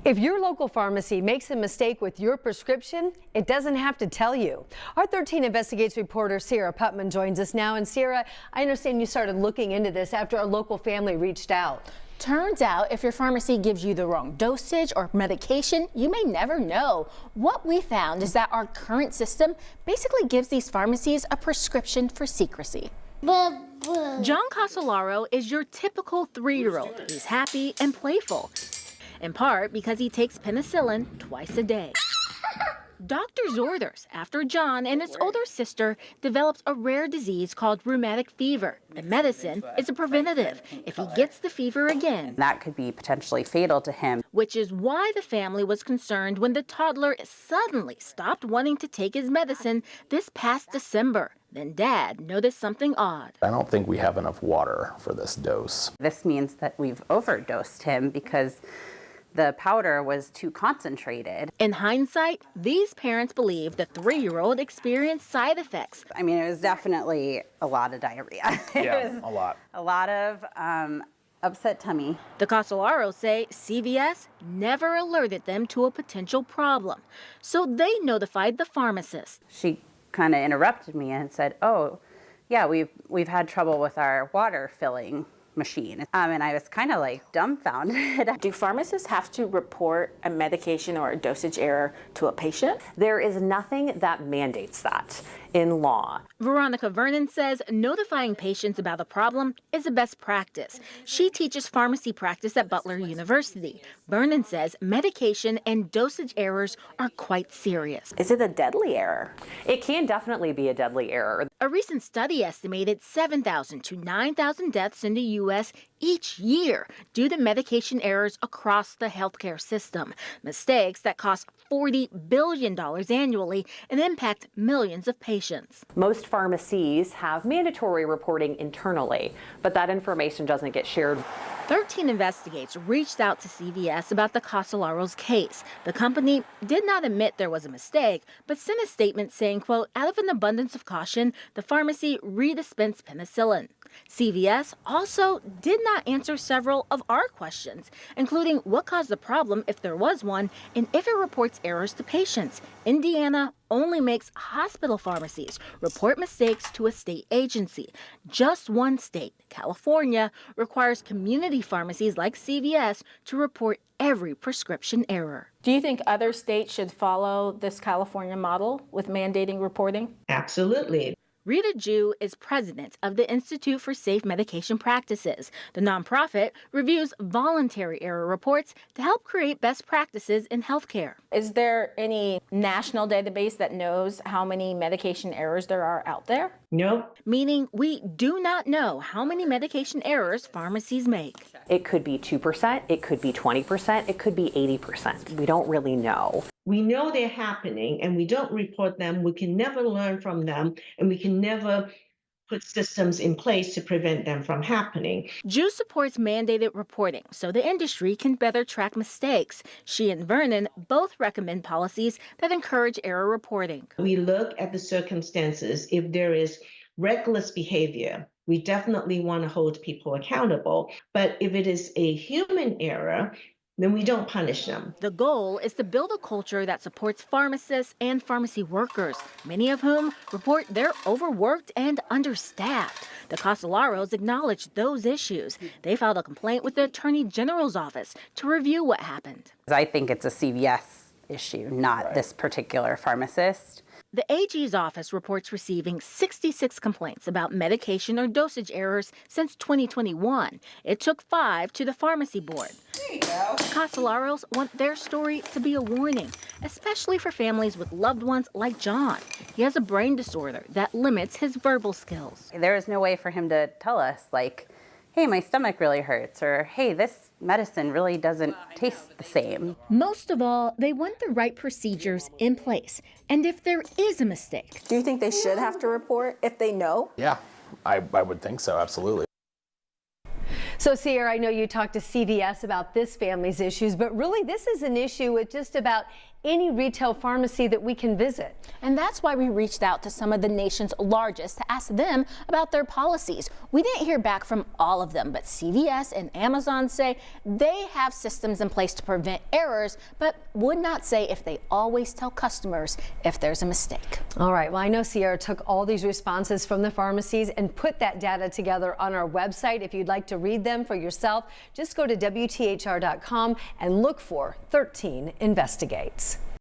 If your local pharmacy makes a mistake with your prescription, it doesn't have to tell you. Our 13 Investigates reporter Sierra Putman joins us now. And Sierra, I understand you started looking into this after a local family reached out. Turns out if your pharmacy gives you the wrong dosage or medication, you may never know. What we found is that our current system basically gives these pharmacies a prescription for secrecy. John Casolaro is your typical 3-year-old. He's happy and playful, in part because he takes penicillin twice a day. Doctor's orders after John and his older sister developed a rare disease called rheumatic fever. The medicine is a preventative if he gets the fever again. That could be potentially fatal to him. Which is why the family was concerned when the toddler suddenly stopped wanting to take his medicine this past December. Then Dad noticed something odd. I don't think we have enough water for this dose. This means that we've overdosed him because the powder was too concentrated. In hindsight, these parents believe the 3-year-old experienced side effects. I mean, it was definitely a lot of diarrhea. Yeah, a lot. A lot of upset tummy. The Casolaros say CVS never alerted them to a potential problem, so they notified the pharmacist. She kind of interrupted me and said, "Oh, yeah, we've had trouble with our water filling machine." And I was kind of like dumbfounded. Do pharmacists have to report a medication or a dosage error to a patient? There is nothing that mandates that in law. Veronica Vernon says notifying patients about a problem is a best practice. She teaches pharmacy practice at Butler University. Vernon says medication and dosage errors are quite serious. Is it a deadly error? It can definitely be a deadly error. A recent study estimated 7,000 to 9,000 deaths in the U.S. each year due to medication errors across the healthcare system. Mistakes that cost $40 billion annually and impact millions of patients. Most pharmacies have mandatory reporting internally, but that information doesn't get shared. 13 Investigates reached out to CVS about the Casolaros case. The company did not admit there was a mistake, but sent a statement saying, quote, out of an abundance of caution, the pharmacy redispensed penicillin. CVS also did not answer several of our questions, including what caused the problem if there was one, and if it reports errors to patients. Indiana only makes hospital pharmacies report mistakes to a state agency. Just one state, California, requires community pharmacies like CVS to report every prescription error. Do you think other states should follow this California model with mandating reporting? Absolutely. Rita Jew is president of the Institute for Safe Medication Practices. The nonprofit reviews voluntary error reports to help create best practices in healthcare. Is there any national database that knows how many medication errors there are out there? No. Meaning we do not know how many medication errors pharmacies make. It could be 2%, it could be 20%, it could be 80%. We don't really know. We know they're happening and we don't report them. We can never learn from them and we can never put systems in place to prevent them from happening. Jew supports mandated reporting so the industry can better track mistakes. She and Vernon both recommend policies that encourage error reporting. We look at the circumstances. If there is reckless behavior, we definitely want to hold people accountable. But if it is a human error, then we don't punish them. The goal is to build a culture that supports pharmacists and pharmacy workers, many of whom report they're overworked and understaffed. The Casolaros acknowledged those issues. They filed a complaint with the Attorney General's office to review what happened. I think it's a CVS issue, not this particular pharmacist. The AG's office reports receiving 66 complaints about medication or dosage errors since 2021. It took 5 to the pharmacy board. There you go. Casolaros want their story to be a warning, especially for families with loved ones like John. He has a brain disorder that limits his verbal skills. There is no way for him to tell us, like, hey, my stomach really hurts, or hey, this medicine really doesn't taste the same. Most of all, they want the right procedures in place. And if there is a mistake, Do you think they should have to report if they know? Yeah, I would think so, absolutely. So Sierra, I know you talked to CVS about this family's issues, but really this is an issue with just about any retail pharmacy that we can visit. And that's why we reached out to some of the nation's largest to ask them about their policies. We didn't hear back from all of them, but CVS and Amazon say they have systems in place to prevent errors, but would not say if they always tell customers if there's a mistake. All right, well, I know Sierra took all these responses from the pharmacies and put that data together on our website. If you'd like to read them for yourself, just go to WTHR.com and look for 13 Investigates.